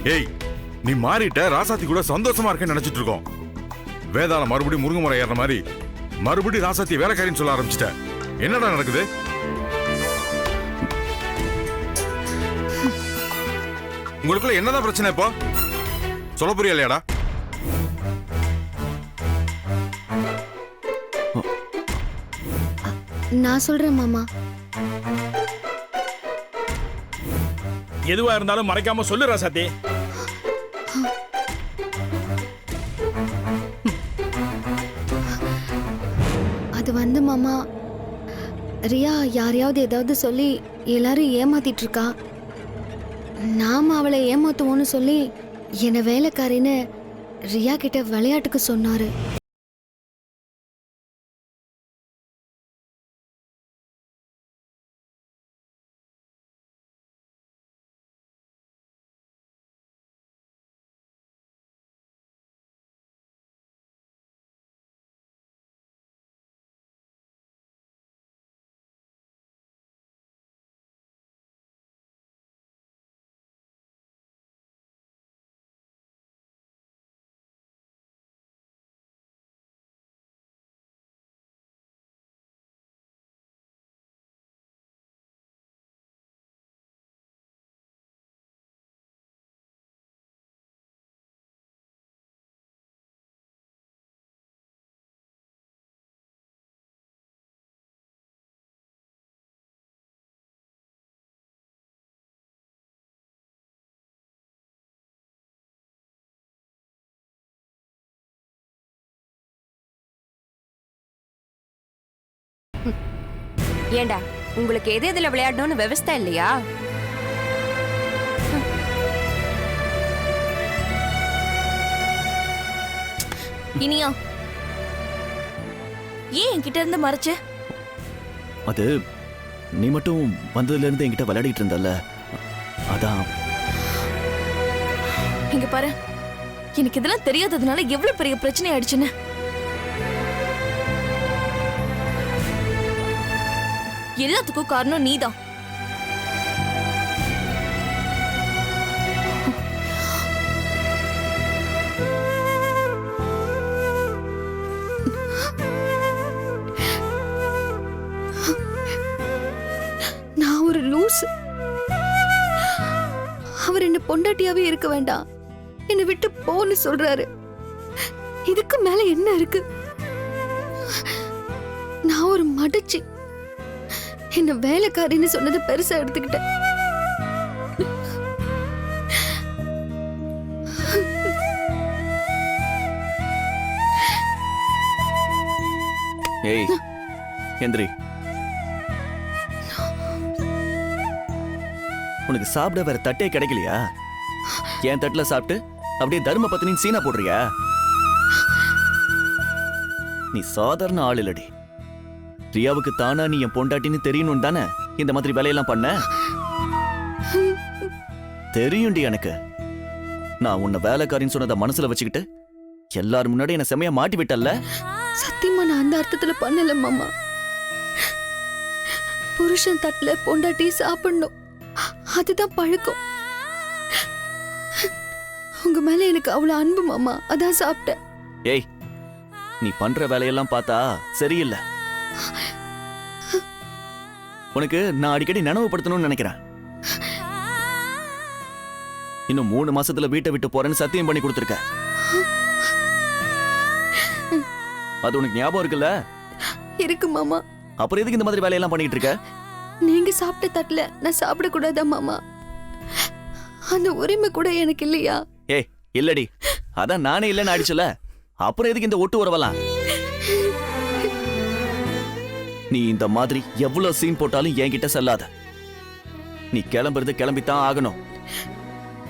ஏய், நீ மாறிட்ட. ராசாத்தி கூட சந்தோஷமா இருக்கேன்னு நினைச்சிட்டு இருக்கோம். வேதாள மறுபடியும் முருங்கை ஏற மாதிரி மறுபடியும் ராசாத்தி வேலைக்காரின்னு சொல்ல ஆரம்பிச்சிட்ட. என்னடா நடக்குது? உங்களுக்குள்ள என்னதான் பிரச்சனை இப்போ? சொல்ல புரியலையாடா? நான் சொல்றேன் மாமா. எதுவா இருந்தாலும் மறைக்காம சொல்லு ராசாத்தி. அது வந்து மாமா, ரியா யாரையாவது ஏதாவது சொல்லி எல்லாரும் ஏமாத்திட்டு இருக்கா. நாம அவளை ஏமாத்துவோன்னு சொல்லி என்னை வேலைக்காரின்னு ரியா கிட்ட விளையாட்டுக்கு சொன்னாரு. ஏண்டா உங்களுக்கு எது எதுல விளையாடணும்னு விவஸ்தா இல்லையா? இனியா ஏன் என்கிட்ட இருந்து மறைச்ச? அது நீ மட்டும் வந்ததுல இருந்து என்கிட்ட விளையாடிட்டு இருந்தல்ல, அதான். இங்க பாரு, எனக்கு இதெல்லாம் தெரியாததுனால எவ்வளவு பெரிய பிரச்சனை ஆயிடுச்சுன்னு. எல்லாத்துக்கும் காரணம் நீதான். நான் ஒரு லூஸ். அவர் என்ன பொண்டாட்டியாவே இருக்க வேண்டாம், என்னை விட்டு போன்னு சொல்றாரு. இதுக்கு மேல என்ன இருக்கு? நான் ஒரு மடிச்சு என்ன வேலைக்காரின்னு சொன்னது பெருசா எடுத்துக்கிட்டேன். ஏய் எந்திரி. உனக்கு சாப்பிட வேற தட்டே கிடைக்கலையா? என் தட்டுல சாப்பிட்டு அப்படியே தர்ம பத்தினின்னு சீனா போடுறியா? நீ சாதாரண ஆள் இல்லடி. ரியாவுக்கு தானா நீ என் பொண்டாட்டின்னு தெரியணும் தானே இந்த மாதிரி வேலையெல்லாம் பண்ண? தெரியும்டி எனக்கு. நான் உன்னை வேலைக்காரின்னு சொன்னதை மனசுல வச்சுக்கிட்டு எல்லாரும் முன்னாடி என்ன செமையா மாட்டி விட்டல்ல? சத்தியமா நான் அந்த அர்த்தத்துல பண்ணல மாமா. புருஷன் தட்டுல பொண்டாட்டி சாப்பிடணும், அதுதான் பழக்கம். உங்க மேல எனக்கு அவ்வளவு அன்பு மாமா, அதான் சாப்பிட்டேன். ஏய், நீ பண்ற வேலையெல்லாம் பார்த்தா சரியில்லை. உனக்கு நான் அடிக்கடி நினைவுபடுத்தணும்னு நினைக்கிறேன். இன்னும் 3 மாசத்துல வீட்டை விட்டு போறேன்னு சத்தியம் பண்ணி கொடுத்துருக்க. அது உனக்கு ஞாபகம் இருக்குல்ல? இருக்கு மாமா. அப்புறம் எதுக்கு இந்த மாதிரி வேலையெல்லாம் பண்ணிட்டு இருக்க? நீங்க சாப்பிட்ட தட்டுல நான் சாப்பிடக்கூடாதா மாமா? அந்த உரிமை கூட எனக்கு இல்லையா? ஏய் இல்லடி, அதான் நானே இல்லைன்னு ஆயிடுச்சுல, அப்புறம் எதுக்கு இந்த ஒட்டு உறவலாம்? நீ இந்த மாதிரி எவ்வளவு சீன் போட்டாலும் என்கிட்ட செல்லாத. நீ கிளம்புறது கிளம்பித்தான் ஆகணும்.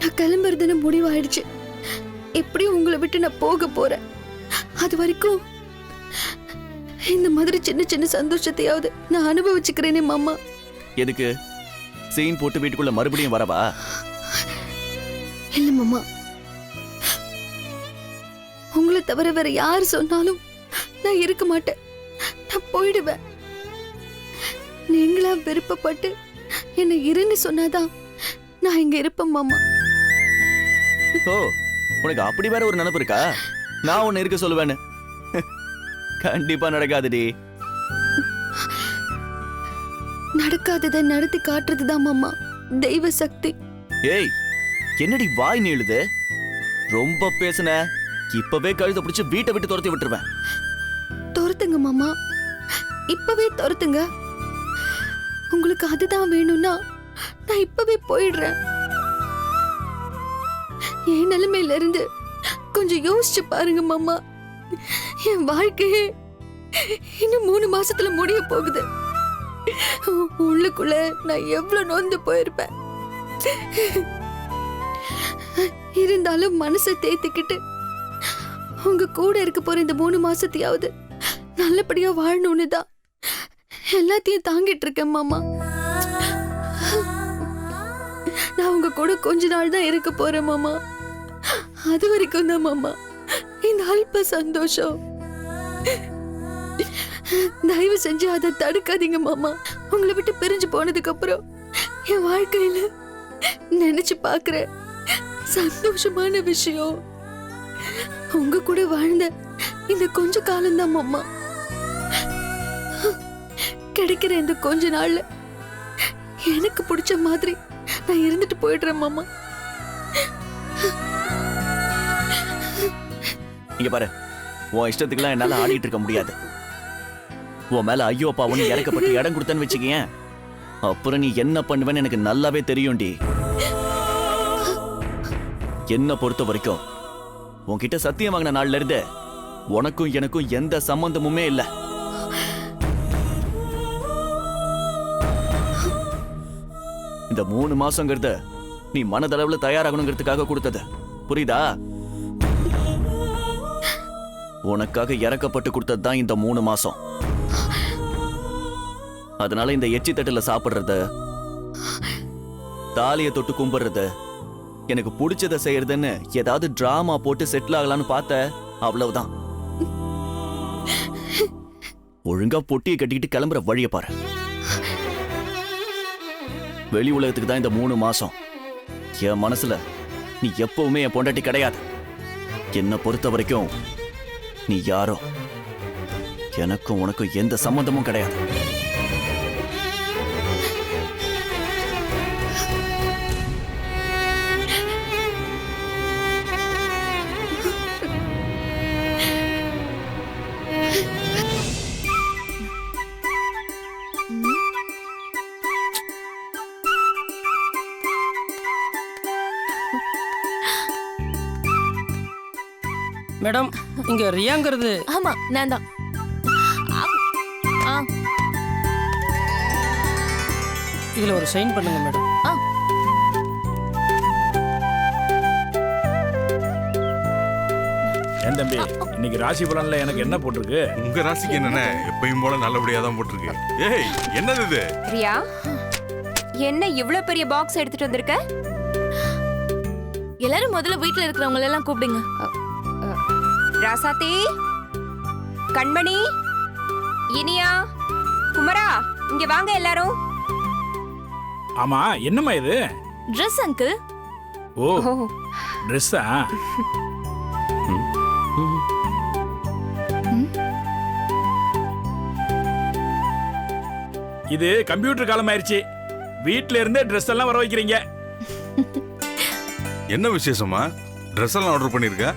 நான் கிளம்புறதுன்னு முடிவாயிடுச்சு. எப்படியும் உங்களை விட்டு நான் போக போறேன். அது வரைக்கும் இந்த மாதிரி சின்ன சின்ன சந்தோஷத்தையாவது நான் அனுபவிச்சுக்கிறேனே மாமா. எதுக்கு சீன் போட்டு வீட்டுக்குள்ள மறுபடியும் வரவா? இல்ல மாமா, உங்களை தவிர வேற யாரு சொன்னாலும் நான் இருக்க மாட்டேன். நான் போயிடுவேன். நீங்களா விருப்பப்பட்டு என்ன இருன்னு சொன்னாதான் நான் இங்க இருப்பேன் மாமா. ஓ உனக்கு அப்படி வேற ஒரு நினைப்பு இருக்கா? நான் உன்னை இருக்க சொல்லுவேன்னு. கண்டிப்பா நடக்காதுடி. நடக்காததை நடத்தி காட்டுறதுதான் மாமா தெய்வ சக்தி. ஏய் என்னடி வாய் நீளுது? ரொம்ப பேசுன, இப்பவே கழுத்தை பிடிச்சு வீட்டை விட்டு துரத்தி விட்டுருவேன். துரத்துங்க மாமா, இப்பவே துரத்துங்க. உங்களுக்கு அதுதான் வேணும்னா நான் இப்பவே போயிடுறேன். என் நிலைமையில இருந்து கொஞ்சம் யோசிச்சு பாருங்க மாமா. என் வாழ்க்கையே இன்னும் 3 மாசத்துல முடிய போகுது. உள்ளுக்குள்ள நான் எவ்வளவு நொந்து போயிருப்பேன். இருந்தாலும் மனசை தேத்திக்கிட்டு உங்க கூட இருக்க போற இந்த 3 மாசத்தையாவது நல்லபடியா வாழணும்னு தான் எல்லாத்தையும் தாங்கிட்டு இருக்கேன் மாமா. நான் உங்க கூட கொஞ்ச நாள் தான் இருக்க போறேன் மாமா. அது வரைக்கும் தான் மாமா இந்த அல்ப சந்தோஷம். தயவு செஞ்சு அதை தடுக்காதீங்க மாமா. உங்களை விட்டு பிரிஞ்சு போனதுக்கு அப்புறம் என் வாழ்க்கையில நினைச்சு பாக்குற சந்தோஷமான விஷயம் உங்க கூட வாழ்ந்த இந்த கொஞ்ச காலம்தான் மாமா. கிடைக்கிற இந்த கொஞ்ச நாள்ல எனக்கு பிடிச்ச மாதிரி நான் இருந்துட்டு போயிடுறேன் மாமா. இங்க பாரு, உன் இஷ்டத்துக்குலாம் என்னால ஆடிட்டு இருக்க முடியாது. உன் மேல ஐயோ பாவன்னு இறக்கப்பட்டு இடம் கொடுத்தேன்னு வச்சுக்கேன், அப்புறம் நீ என்ன பண்ணுவேன்னு எனக்கு நல்லாவே தெரியும்டி. என்ன பொறுத்த வரைக்கும் உன்கிட்ட சத்தியம் வாங்கின நாள்ல இருந்து உனக்கும் எனக்கும் எந்த சம்பந்தமுமே இல்ல. இந்த 3 மாசங்கிறத நீ மனதளவுல தயாராகணுங்கிறதுக்காக கொடுத்தது, புரியுதா? உனக்காக இறக்கப்பட்டு கொடுத்தது தான் இந்த 3 மாசம். அதனால இந்த எச்சி தட்டுல சாப்பிடுறது, தாலிய தொட்டு கும்பிடுறது, எனக்கு பிடிச்சதை செய்யறதுன்னு ஏதாவது டிராமா போட்டு செட்டில் ஆகலான்னு பார்த்த, அவ்வளவுதான். ஒழுங்கா பொட்டியை கட்டிக்கிட்டு கிளம்புற வழிய பாரு. வெளி உலகத்துக்கு தான் இந்த 3 மாசம். என் மனசுல நீ எப்பவுமே என் பொண்டாட்டி கிடையாது. என்னை பொறுத்த வரைக்கும் நீ யாரோ, எனக்கும் உனக்கும் எந்த சம்பந்தமும் கிடையாது. மேடம், இங்க ரியாங்கிறது ஆமா நான் தான். இதுல ஒரு சைன் பண்ணுங்க மேடம். ஏன் தம்பி, இன்னைக்கு ராசி பலன்ல எனக்கு என்ன போட்டிருக்கு? உங்க ராசிக்கு என்னென்ன எப்பயும் போல நல்லபடியா தான் போட்டிருக்கு. ஏய் என்னது இது? ரியா, என்ன இவ்ளோ பெரிய பாக்ஸ் எடுத்துட்டு வந்திருக்க? எல்லாரும் முதல்ல வீட்ல இருக்கிறவங்க எல்லாம் கூப்பிடுங்க. ராசாத்தி, கண்மணி, இனியா, குமரா, இங்க வாங்க எல்லாரும். ஆமா, என்னம்மா இது? Dress uncle. ஓ, ஓ, ட்ரெஸ்ஸா? இது கம்ப்யூட்டர் காலம் ஆயிருச்சு. வீட்ல இருந்தே ட்ரெஸ் எல்லாம் வர வைக்கிறீங்க. என்ன விசேஷமா ட்ரெஸ் எல்லாம் ஆர்டர் பண்ணிருக்க?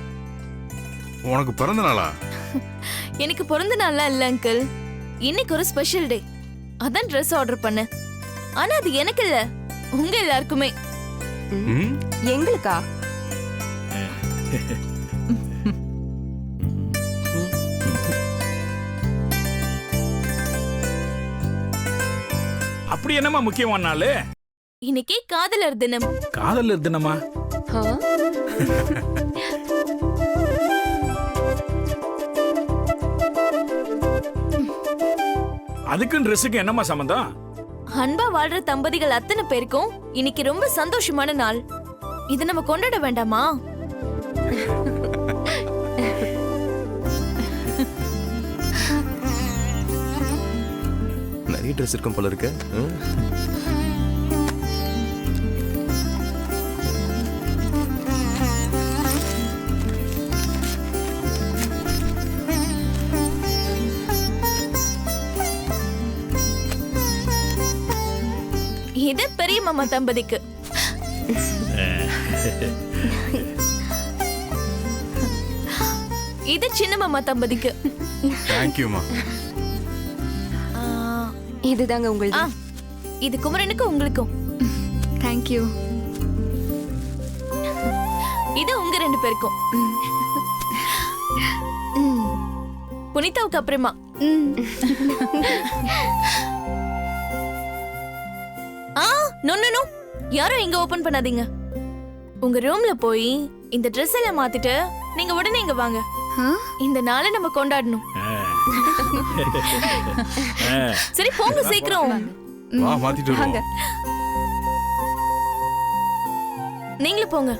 உனக்கு பிறந்த நாளா? எனக்கு பிறந்த நாள்லாம் இல்ல அங்கிள். இன்னைக்கு ஒரு ஸ்பெஷல் டே. அதான் Dress ஆர்டர் பண்ணேன். ஆனா அது எனக்கு இல்ல, உங்க எல்லாருக்குமே. ம்? எங்களுக்கா? அப்படி என்னம்மா முக்கியமான நாள்? இன்னைக்கு காதலர் தினம். காதலர் தினமா? ஆ? அதுக்கும் ட்ரெஸ்ஸுக்கு என்னம்மா சம்பந்தம்? அன்பா வாழ்ற தம்பதிகள் அத்தனை பேருக்கும் இன்னைக்கு ரொம்ப சந்தோஷமான நாள். இதை நம்ம கொண்டாட வேண்டாமா? நிறைய ட்ரெஸ் இருக்கும் போல இருக்கு. மாமா தம்பதிக்கு. இது சின்ன மாமா தம்பதிக்கு. தேங்க்யூமா. இதுதாங்க ஆ, உங்களுக்கு. இது குமரனுக்கு உங்களுக்கும். தேங்க்யூ. இது உங்க 2 பேருக்கும். புனிதாவுக்கு அப்புறமா. ஆ, நோ நோ நோ, யாரும் இங்க ஓபன் பண்ணாதீங்க. உங்க ரூம்ல போய் இந்த Dress எல்லாம் மாத்திட்டு நீங்க உடனே இங்க வாங்க. இந்த நாளை நம்ம கொண்டாடணும். சரி போங்க சீக்கிரம். வா மாத்திட்டு வருவோம். நீங்களும் போங்க.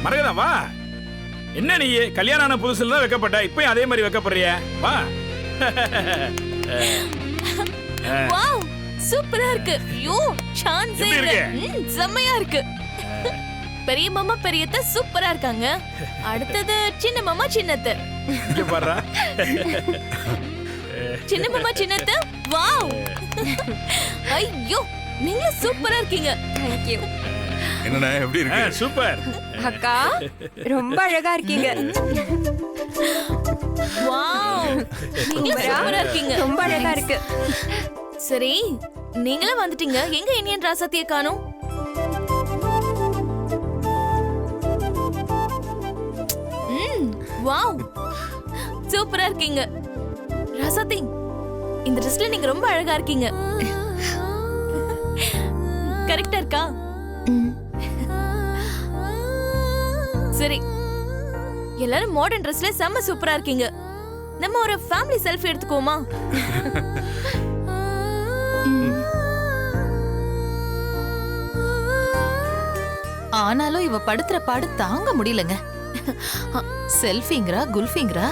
மரகதா வா. என்ன நீ கல்யாணம் ஆன புதுசுல தான் வைக்கப்பட்ட, இப்பயும் அதே மாதிரி வைக்கப்படுறிய? வா. வாவ், சூப்பரா இருக்கு. ஐயோ, சான்ஸே எப்படி இல்ல. இருக்கு? செம்மையா இருக்கு. பெரிய மாமா பெரியத்த சூப்பரா இருக்காங்க. அடுத்தது சின்ன மாமா சின்னத்த. இங்க பாருடா. சின்ன மாமா சின்னத்த. வாவ். ஐயோ, நீங்க சூப்பரா இருக்கீங்க. Thank you. என்னண்ணே எப்படி இருக்கு? சூப்பர். அக்கா ரொம்ப அழகா இருக்கீங்க. வாவ், நீங்க சூப்பரா இருக்கீங்க. ரொம்ப அழகா இருக்கு. சரி, நீங்களும் வந்துட்டீங்க. எங்க இனியன் ராசாத்திய காணோம்? வாவ், சூப்பரா இருக்கீங்க. ராசாத்தி, இந்த ட்ரெஸ்ல நீங்க ரொம்ப அழகா இருக்கீங்க. கரெக்டா இருக்கா? சரி, எல்லாரும் மாடர்ன் ட்ரெஸ்ல செம்ம சூப்பரா இருக்கீங்க. நம்ம ஒரு ஃபேமிலி செல்ஃபி எடுத்துக்குவோமா? ஆனாலும் இவ படுத்துற பாடு தாங்க முடியலங்க. செல்ஃபிங்கிறா குல்ஃபிங்கிறா.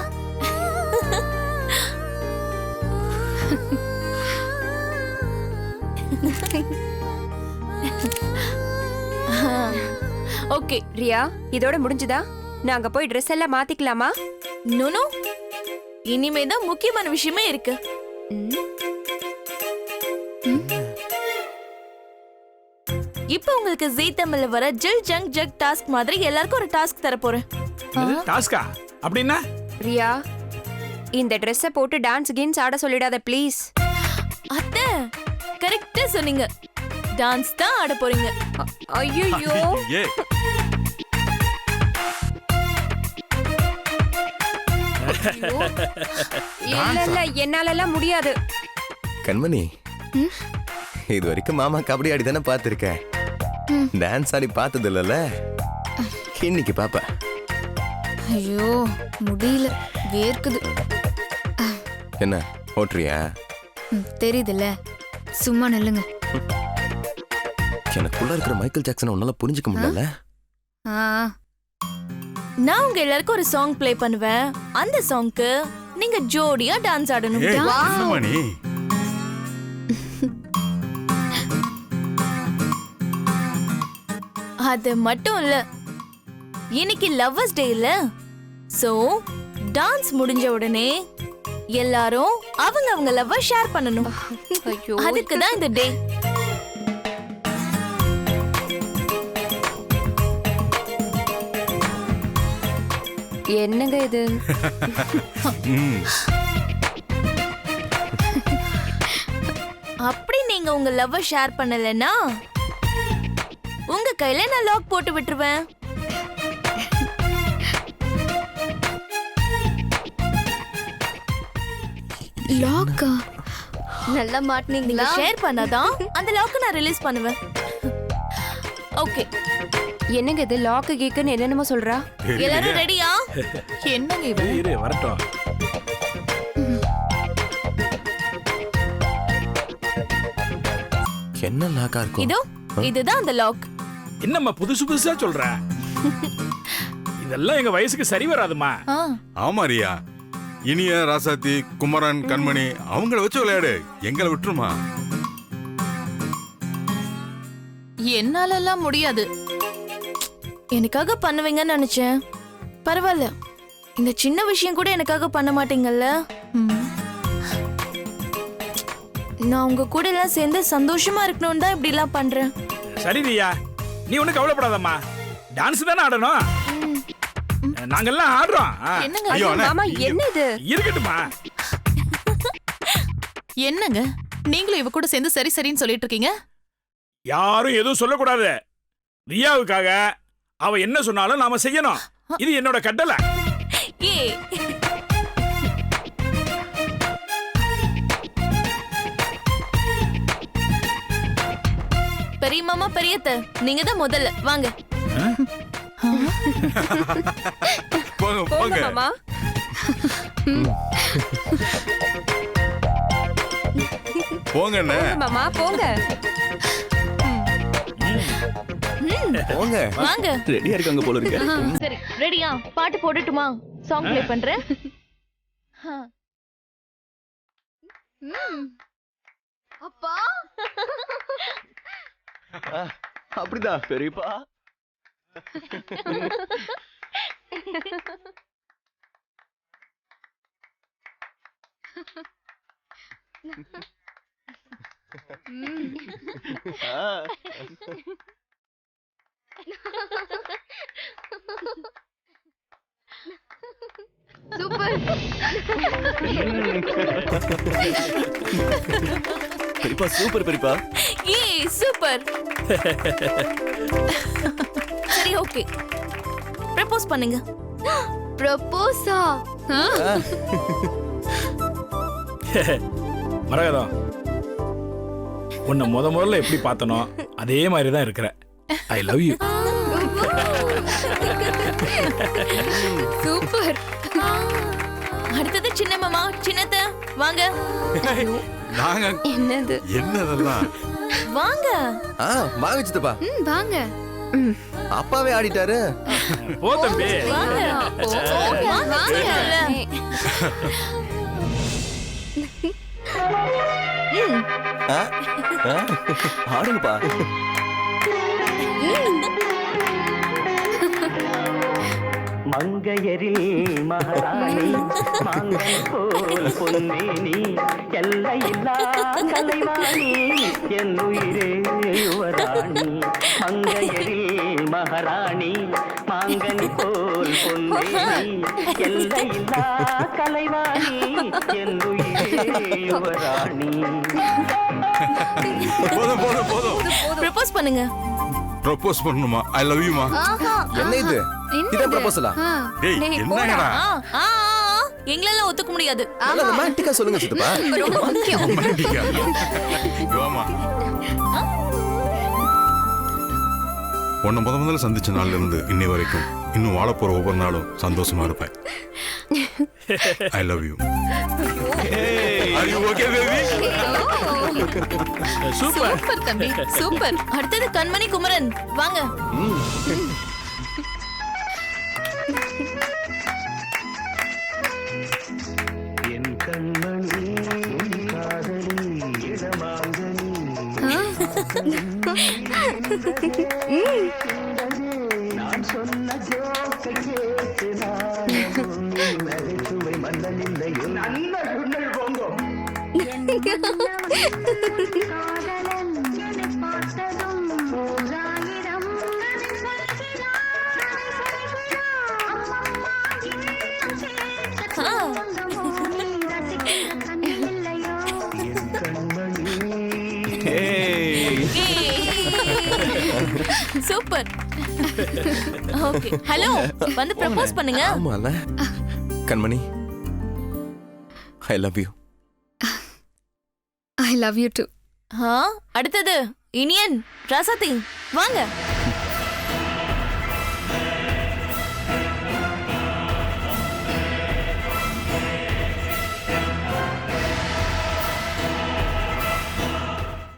ஓகே ரியா, இதோட முடிஞ்சுதா? நாங்க போய் Dress எல்லாம் மாத்திக்கலாமா? நோனோ, இனிமே தான் முக்கியமான விஷயமே இருக்கு. இப்போ உங்களுக்கு ஜீ தமிழ்ல வர ஜில் ஜங் ஜக் டாஸ்க் மாதிரி எல்லாருக்கும் ஒரு டாஸ்க் தர போறேன். டாஸ்கா அப்படின்னா? ரியா, இந்த Dress-அ போட்டு டான்ஸ் கின்ஸ் ஆட சொல்லிடாத ப்ளீஸ். அத்தை, கரெக்ட்டா சொன்னீங்க. டான்ஸ் தான் ஆட போறீங்க. ஐயோ, ஏ இல்ல இல்ல, என்னாலலாம் முடியாது. கண்மணி, இது வரைக்கும் மாமா கபடி ஆடி தானே பார்த்துருக்கேன். டான்ஸ் ஆடி பார்த்தது இல்லைல்ல, இன்னைக்கு பாப்பா. ஐயோ, முடியல, வேர்க்குது. என்ன ஓட்டுறியா? தெரியுதுல்ல, சும்மா நில்லுங்க. எனக்குள்ள இருக்கிற மைக்கேல் ஜாக்சனை உன்னால புரிஞ்சுக்க முடியல. ஆ, நான் உங்க எல்லாருக்கும் ஒரு சாங் ப்ளே பண்ணுவேன். அந்த சாங்க்கு நீங்க ஜோடியா டான்ஸ் ஆடணும். ஏய், என்னம்மா நீ? அது மட்டும் இல்ல, இன்னைக்கு லவ்வர்ஸ் டே இல்ல, சோ டான்ஸ் முடிஞ்ச உடனே எல்லாரும் அவங்க லவ்வ ஷேர் பண்ணணும். ஐயோ, அதுக்கு தான் இந்த டே. என்னங்க இது? ம், அப்படி நீங்க உங்க லவ்வ ஷேர் பண்ணலன்னா உங்க கையில நான் லாக் போட்டு விட்டுருவேன். லாக்கா? நல்லா நீங்க மாட்டினீங்களா? ஷேர் பண்ணாதான் அந்த லாக் நான் ரிலீஸ் பண்ணுவேன். ஓகே, என்னங்க இது? லாக்கு கேக்குன்னு என்னென்னமோ சொல்றா. எல்லாரும் ரெடியா? என்னங்க இவ? இரு வரட்டும். என்ன லாக்கா இருக்கும்? இதோ இதுதான் அந்த லாக். என்னம்மா புதுசு புதுசா சொல்ற? இதெல்லாம் எங்க வயசுக்கு சரி வராதுமா. ஆ, ஆமா ரியா. இனிய ராசாத்தி, குமரன், கண்மணி அவங்கள வச்சு விளையாடு, எங்களை விட்டுருமா? என்னாலலாம் முடியாது. எனக்காக பண்ணுவீங்கன்னு நினைச்சேன். பரவாயில்ல, இந்த சின்ன விஷயம் கூட எனக்காக பண்ண மாட்டீங்கல்ல. நான் உங்க கூட எல்லாம் சேர்ந்து சந்தோஷமா இருக்கணும்னு தான் இப்படி எல்லாம் பண்றேன். சரி ரியா, நீ ஒன்றும் கவலைப்படாதம்மா. டான்ஸ் தானே ஆடணும். நாங்கெல்லாம் ஆடுறோம். என்னங்க ஐயோ அண்ணே, மாமா என்ன இது? இருக்கட்டுமா. என்னங்க நீங்களும் இவ கூட சேர்ந்து சரி சரின்னு சொல்லிட்டு இருக்கீங்க? யாரும் எதுவும் சொல்லக்கூடாது. ரியாவுக்காக அவ என்ன சொன்னாலும் நாம செய்யணும். இது என்னோட கட்டளை. ஏ பெரிய மாமா, பெரியத்த, நீங்க தான் முதல்ல வாங்க. போங்க போங்க போங்க. மாமா. போங்க அண்ணே. மாமா போங்க. போங்க. வாங்க. ரெடியா இருக்காங்க போல இருக்கு. சரி, ரெடியா? பாட்டு போடட்டுமா? சாங் ப்ளே பண்றேன். அப்பா அப்படிதான் பெரியப்பா. சூப்பர். பெரியப்பா சூப்பர் பெரியப்பா. ஏ சூப்பர். சரி, ஓகே. ப்ரப்போஸ் பண்ணுங்க. ப்ரப்போஸா? மரகதம், உன்னை முதல்ல எப்படி பார்த்தனோ அதே மாதிரி தான் இருக்கிற. I love you. சூப்பர். அடுத்தது சின்ன மாமா, சின்னத்த, வாங்க நாங்க என்னது? என்னதெல்லாம் வாங்க. வாங்க சித்தப்பா. வாங்க. அப்பாவே ஆடிட்டாரு. போ தம்பி. வாங்க. வாங்க. ஆ? ஆ? ஆடுங்கப்பா. மங்கையரில் மகாராணி மாங்கனி போல் பொன்னேனி எல்லையில்லா கலைவாணி என் உயிரே யுவராணி. மங்கையரில் மகாராணி மாங்கனி போல் பொன்னேனி எல்லையில்லா கலைவாணி என் உயிரே யுவராணி. போதும் போதும் போதும். ப்ரப்போஸ் பண்ணுங்க. ப்ரப்போஸ் பண்ணணுமா? ஐ லவ் யூமா. என்ன இது? இது ப்ரப்போசலா? டேய் என்னங்கடா? எங்களெல்லாம் ஒத்துக்க முடியாது. நல்லா ரொமான்டிக்கா சொல்லுங்க சித்தப்பா. ரொம்ப முக்கியம். ரொமான்டிக்கா. யோமா. உன்னை முதல்ல சந்திச்ச நாள்ல இருந்து இன்னை வரைக்கும் இன்னும் வாழப்போற ஒவ்வொரு நாளும் சந்தோஷமா இருப்பேன். I love you. Are you okay, baby? Super. Super தம்பி சூப்பர். அடுத்தது கண்மணி குமரன், வாங்க. என் கண்மணி காதலி இடமாங்கனி நான் சொன்ன ஜோக்கை கேட்டு நான் நகைச்சுவை மன்னனில்லையோ நல்ல சுண்டல் போங்கோ. சூப்பர். ஓகே, ஹலோ, வந்து ப்ரப்போஸ் பண்ணுங்க. ஆமால. கண்மணி, I love you. I love you to. அடுத்தது இனியன், ராசாத்தி, வாங்க.